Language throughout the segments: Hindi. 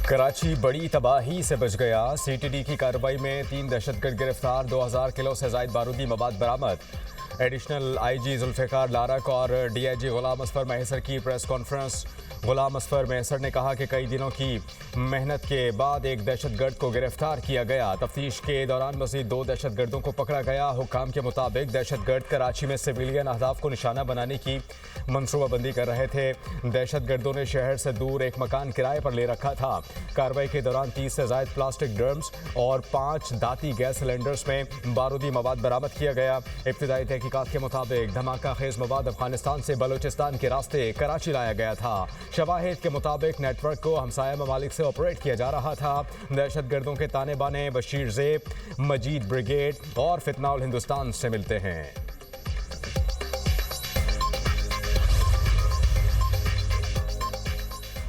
कराची बड़ी तबाही से बच गया। सीटीडी की कार्रवाई में 3 दहशतगर्द गिरफ्तार, 2000 किलो से ज़ायद बारूदी मवाद बरामद। एडिशनल आईजी जुल्फ़िकार लारक और डीआईजी गुलाम असफर महसर की प्रेस कॉन्फ्रेंस। गुलाम असफर महसर ने कहा कि कई दिनों की मेहनत के बाद एक दहशतगर्द को गिरफ्तार किया गया। तफ्तीश के दौरान मज़ीद 2 दहशतगर्दों को पकड़ा गया। हुक्काम के मुताबिक दहशतगर्द कराची में सिविलियन अहदाफ को निशाना बनाने की मनसूबाबंदी कर रहे थे। दहशतगर्दों ने शहर से दूर एक मकान किराए पर ले रखा था। कार्रवाई के दौरान 30 से ज़ायद प्लास्टिक ड्रम्स और 5 दाती गैस सिलेंडर्स में बारूदी मवाद बरामद किया गया। इब्तिदाई तहकीकात के मुताबिक धमाका खेज मवाद अफगानिस्तान से बलूचिस्तान के रास्ते कराची लाया गया था। शवाहिद के मुताबिक नेटवर्क को हमसाया ममालिक से ऑपरेट किया जा रहा था। दहशतगर्दों के ताने बाने बशीर ज़ेब, मजीद ब्रिगेड और फितनाउल हिंदुस्तान से मिलते हैं।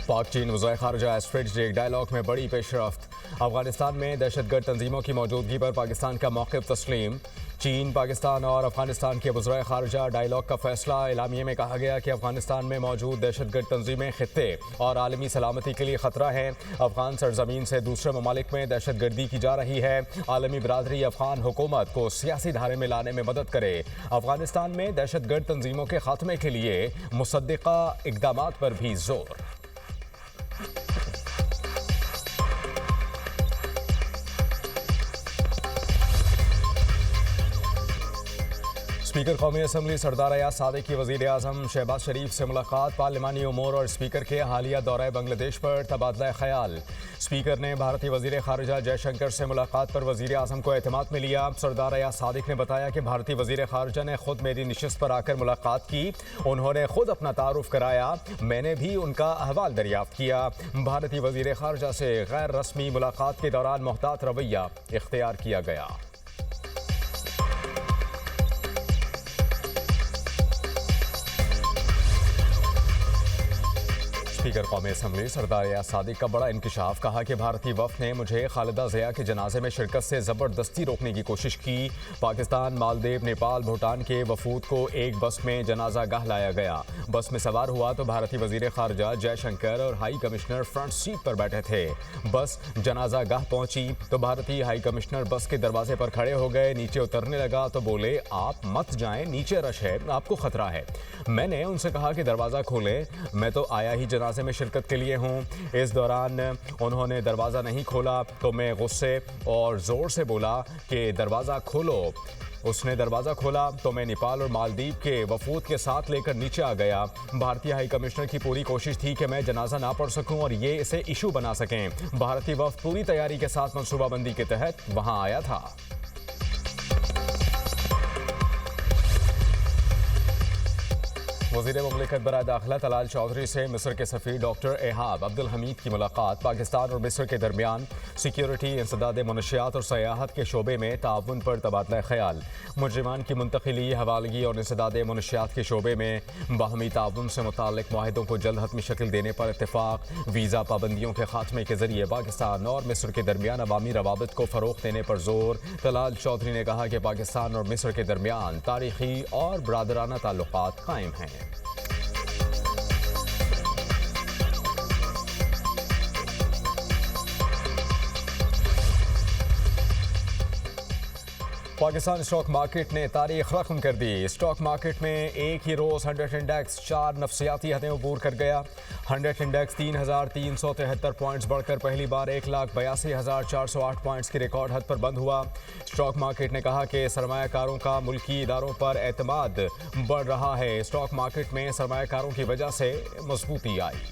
पाक चीन वज़ीर ख़ारिजा स्ट्रेटेजिक डायलॉग में बड़ी पेशरफ्त। अफगानिस्तान में दहशतगर्द तंजीमों की मौजूदगी पर पाकिस्तान का मौक़िफ़ तस्लीम। चीन, पाकिस्तान और अफगानिस्तान के वज़ीर ख़ारिजा डायलॉग का फैसला। एलामिये में कहा गया कि अफगानिस्तान में मौजूद दहशतगर्द तंजीमें खित्ते और आलमी सलामती के लिए ख़तरा हैं। अफगान सरजमीन से दूसरे ममालिक में दहशतगर्दी की जा रही है। आलमी बरादरी अफगान हुकूमत को सियासी धारे में लाने में मदद करे। अफगानिस्तान में दहशतगर्द तंजीमों के खात्मे के लिए मुसद्दिक़ा इक़दामात पर भी जोर। स्पीकर कौमी असम्बली सरदार अयाज सादिक की वज़ीर आज़म शहबाज शरीफ से मुलाकात। पार्लिमानी उमूर और स्पीकर के हालिया दौरे बांग्लादेश पर तबादला ख्याल। स्पीकर ने भारतीय वज़ीर ख़ारिजा जयशंकर से मुलाकात पर वज़ीर आज़म को एतमाद में लिया। सरदार अयाज सादिक ने बताया कि भारतीय वज़ीर ख़ारिजा ने खुद मेरी नशिस्त पर आकर मुलाकात की। उन्होंने खुद अपना तारुफ कराया, मैंने भी उनका अहवाल दरियाफ्त किया। भारतीय वज़ीर ख़ारिजा से गैर रस्मी मुलाकात के दौरान मोहतात रवैया इख्तियार किया गया। स्पीकर कौमी असम्बली सरदार अयाज सादिक का बड़ा इंकशाफ। कहा कि भारतीय वफ़द ने मुझे खालिदा ज़िया के जनाजे में शिरकत से ज़बरदस्ती रोकने की कोशिश की। पाकिस्तान, मालदीव, नेपाल, भूटान के वफूद को एक बस में जनाजा गाह लाया गया। बस में सवार हुआ तो भारतीय वज़ीर ख़ारिजा जयशंकर और हाई कमिश्नर फ्रंट सीट पर बैठे थे। बस जनाजा गाह पहुंची तो भारतीय हाई कमिश्नर बस के दरवाजे पर खड़े हो गए। नीचे उतरने लगा तो बोले, आप मत जाएं, नीचे रश है, आपको खतरा है। मैंने उनसे कहा कि दरवाज़ा खोलें, मैं तो आया ही जनाजे में शिरकत के लिए हूँ। इस दौरान उन्होंने दरवाज़ा नहीं खोला तो मैं गुस्से और ज़ोर से बोला कि दरवाज़ा खोलो। उसने दरवाज़ा खोला तो मैं नेपाल और मालदीव के वफूद के साथ लेकर नीचे आ गया। भारतीय हाई कमिश्नर की पूरी कोशिश थी कि मैं जनाजा ना पढ़ सकूं और ये इसे इशू बना सकें। भारतीय वफ़द पूरी तैयारी के साथ मनसूबाबंदी के तहत वहाँ आया था। वज़ीर मुमलिकत बराए दाखिला तलाल चौधरी से मिस्र के सफ़ीर डॉक्टर एहाब अब्दुल हमीद की मुलाकात। पाकिस्तान और मिस्र के दरमियान सिक्योरिटी, इंसदाद मनशियात और सयाहत के शोबे में ताउन पर तबादला ख्याल। मुजरिमान की मुंतकिली, हवालगी और इंसदाद मनशियात के शोबे में बाहमी ताउन से मुताल्लिक़ मुआहिदों को जल्द हतमी शक्ल देने पर इत्तेफाक। वीज़ा पाबंदियों के खात्मे के ज़रिए पाकिस्तान और मिस्र के दरमियान अवामी रवाबित को फ़रोग़ देने पर जोर। तलाल चौधरी ने कहा कि पाकिस्तान और मिस्र के दरमियान तारीख़ी और बरादराना ताल्लुक़ात कायम हैं। पाकिस्तान स्टॉक मार्केट ने तारीख रकम कर दी। स्टॉक मार्केट में एक ही रोज़ 100 इंडेक्स 4 नफसियाती हदें अबूर कर गया। 100 इंडेक्स 3,373 पॉइंट्स बढ़कर पहली बार 1,82,408 पॉइंट्स की रिकॉर्ड हद पर बंद हुआ। स्टॉक मार्केट ने कहा कि सरमायाकारों का मुल्की इदारों पर एतमाद बढ़ रहा है। स्टॉक मार्केट में सरमायाकारों की वजह से मजबूती आई।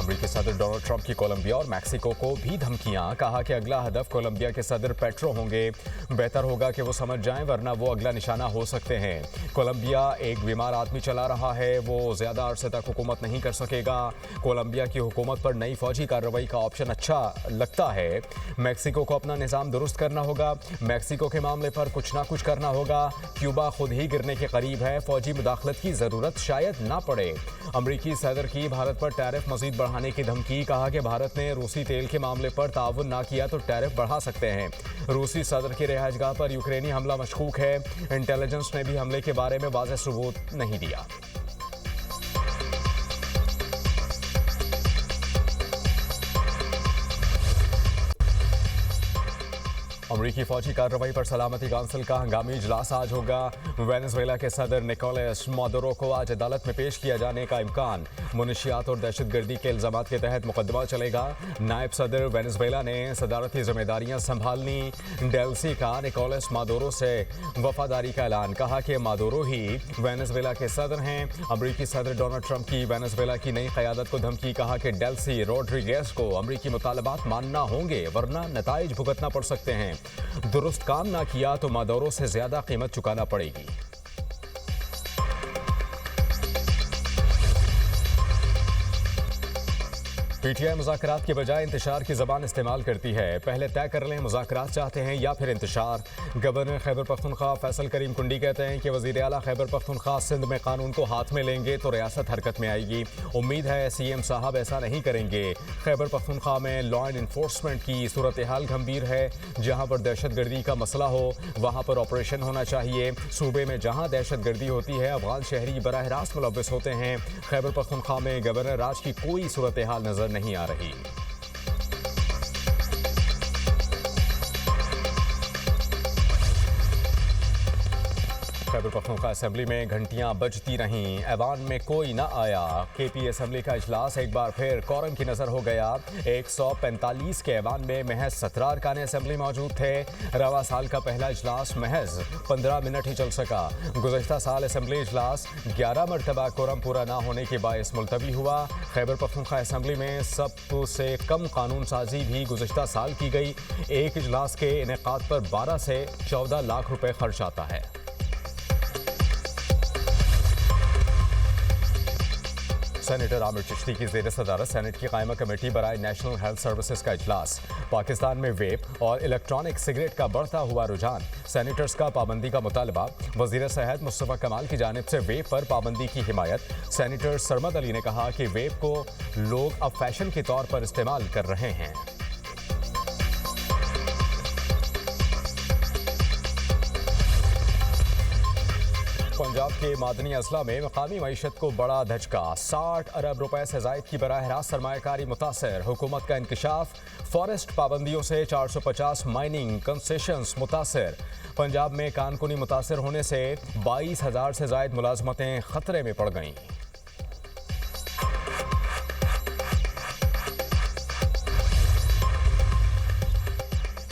अमेरिकी सदर डोनाल्ड ट्रंप की कोलंबिया और मैक्सिको को भी धमकियां। कहा कि अगला हदफ कोलंबिया के सदर पेट्रो होंगे। बेहतर होगा कि वो समझ जाएं वरना वो अगला निशाना हो सकते हैं। कोलंबिया एक बीमार आदमी चला रहा है, वो ज़्यादा अरसे तक हुकूमत नहीं कर सकेगा। कोलंबिया की हुकूमत पर नई फौजी कार्रवाई का ऑप्शन अच्छा लगता है। मैक्सिको को अपना निज़ाम दुरुस्त करना होगा। मैक्सिको के मामले पर कुछ ना कुछ करना होगा। क्यूबा खुद ही गिरने के करीब है। फौजी मुदाखलत की ज़रूरत शायद ना पड़े। अमरीकी सदर की भारत पर टैरिफ मज़ीद बढ़ाने बढ़ाने की धमकी। कहा कि भारत ने रूसी तेल के मामले पर ताउन ना किया तो टैरिफ बढ़ा सकते हैं। रूसी सदर की रिहाइशगाह पर यूक्रेनी हमला मशकूक है। इंटेलिजेंस ने भी हमले के बारे में वाज़ेह सबूत नहीं दिया। अमरीकी फौजी कार्रवाई पर सलामती काउंसिल का हंगामी इजलास आज होगा। वेनेजुएला के सदर निकोलस मादुरो को आज अदालत में पेश किया जाने का इम्कान। मुनशियात और दहशतगर्दी के इल्जामात के तहत मुकदमा चलेगा। नायब सदर वेनेजुएला ने सदारती जिम्मेदारियां संभालनी। डेल्सी का निकोलस मादुरो से वफादारी का ऐलान। कहा कि मादुरो ही वेनेजुएला के सदर हैं। अमरीकी सदर डोनाल्ड ट्रंप की वेनेजुएला की नई क़यादत को धमकी। कहा कि डेल्सी रोड्रिगेज को अमरीकी मुतालबात मानना होंगे वरना नताइज भुगतना पड़ सकते हैं। दुरुस्त काम ना किया तो मादुरो से ज्यादा कीमत चुकाना पड़ेगी। पीटीआई मुज़ाकरात की बजाय इंतशार की ज़बान इस्तेमाल करती है। पहले तय कर लें मुज़ाकरात चाहते हैं या फिर इंतशार। गवर्नर खैबर पख्तूनख्वा फैसल करीम कुंडी कहते हैं कि वज़ीर आला खैबर पख्तूनख्वा सिंध में कानून को हाथ में लेंगे तो रियासत हरकत में आएगी। उम्मीद है सीएम साहब ऐसा नहीं करेंगे। खैबर पख्तूनख्वा में लॉ एंड इन्फोर्समेंट की सूरत हाल गंभीर है। जहाँ पर दहशतगर्दी का मसला हो वहाँ पर ऑपरेशन होना चाहिए। सूबे में जहाँ दहशतगर्दी होती है अफगान शहरी बराह रास्त मुलव्वस होते हैं। खैबर पख्तूनख्वा में गवर्नर राज की कोई सूरत हाल नजर नहीं आ रही। खैबर पख्तूनख्वा असेंबली में घंटियां बजती रहीं। ऐवान में कोई न आया। केपी असेंबली का इजलास एक बार फिर कोरम की नजर हो गया। 145 के ऐवान में महज 17 अरकान असेंबली मौजूद थे। रवा साल का पहला इजलास महज 15 मिनट ही चल सका। गुज़श्ता साल असेंबली इजलास 11 मरतबा कोरम पूरा ना होने के बायस मुलतवी हुआ। खैबर पख्तूनख्वा असेंबली में सबसे कम कानून साजी भी गुज़श्ता साल की गई। एक इजलास के इनेकाद पर 12 से 14 लाख रुपए खर्च आता है। सेनेटर आमिर चिश्ती की ज़ेर सदारत सेनेट की कायमा कमेटी बराए नेशनल हेल्थ सर्विसेज का इजलास। पाकिस्तान में वेप और इलेक्ट्रॉनिक सिगरेट का बढ़ता हुआ रुझान। सेनेटर्स का पाबंदी का मुतालबा। वज़ीर सेहत मुस्तफ़ा कमाल की जानिब से वेप पर पाबंदी की हिमायत। सेनेटर सरमद अली ने कहा कि वेप को लोग अब फैशन के तौर पर इस्तेमाल कर रहे हैं। पंजाब के मादनी अजला में मकामी मईशत को बड़ा धचका। 60 अरब रुपए से जायद की बराह रास्त सरमायाकारी मुतासर। हुकूमत का इंकशाफ। फॉरेस्ट पाबंदियों से 450 माइनिंग कंसेशंस मुतासर। पंजाब में कानकुनी मुतासर होने से 22,000 से जायद मुलाजमतें खतरे में पड़ गईं।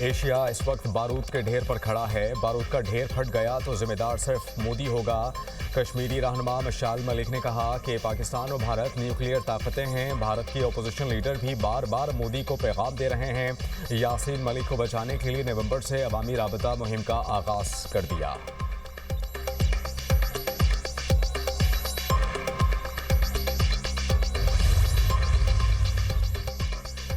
एशिया इस वक्त बारूद के ढेर पर खड़ा है। बारूद का ढेर फट गया तो जिम्मेदार सिर्फ मोदी होगा। कश्मीरी रहनुमा मशाल मलिक ने कहा कि पाकिस्तान और भारत न्यूक्लियर ताकतें हैं। भारत की अपोजिशन लीडर भी बार बार मोदी को पैगाम दे रहे हैं। यासीन मलिक को बचाने के लिए नवंबर से अवामी राबता मुहिम का आगाज कर दिया।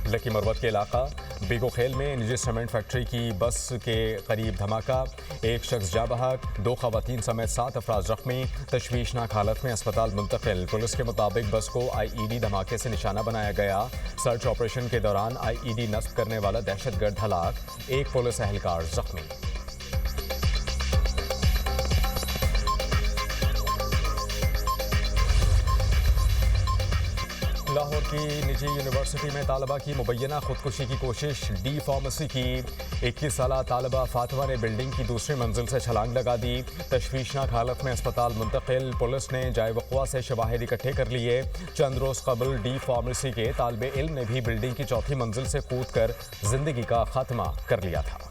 लकी मरवत के इलाका बेगोखेल में निजी सीमेंट फैक्ट्री की बस के करीब धमाका। एक शख्स जा बहक। 2 खवातीन समेत 7 अफराद जख्मी। तशवीशनाक हालत में अस्पताल मुंतकिल। पुलिस के मुताबिक बस को आईईडी धमाके से निशाना बनाया गया। सर्च ऑपरेशन के दौरान आईईडी नस्ब करने वाला दहशतगर्द हलाक। एक पुलिस एहलकार जख्मी। लाहौर की निजी यूनिवर्सिटी में तालबा की मुबैना खुदकुशी की कोशिश। डी फार्मेसी की 21 साला तालबा फातिमा ने बिल्डिंग की दूसरी मंजिल से छलांग लगा दी। तशवीशनाक हालत में अस्पताल मुंतकिल। पुलिस ने जाए वक़्वा से शवाहिद इकट्ठे कर लिए। चंद रोज़ कबल डी फार्मेसी के तालिब इल्म ने भी बिल्डिंग की चौथी मंजिल से कूद कर जिंदगी का खात्मा कर लिया था।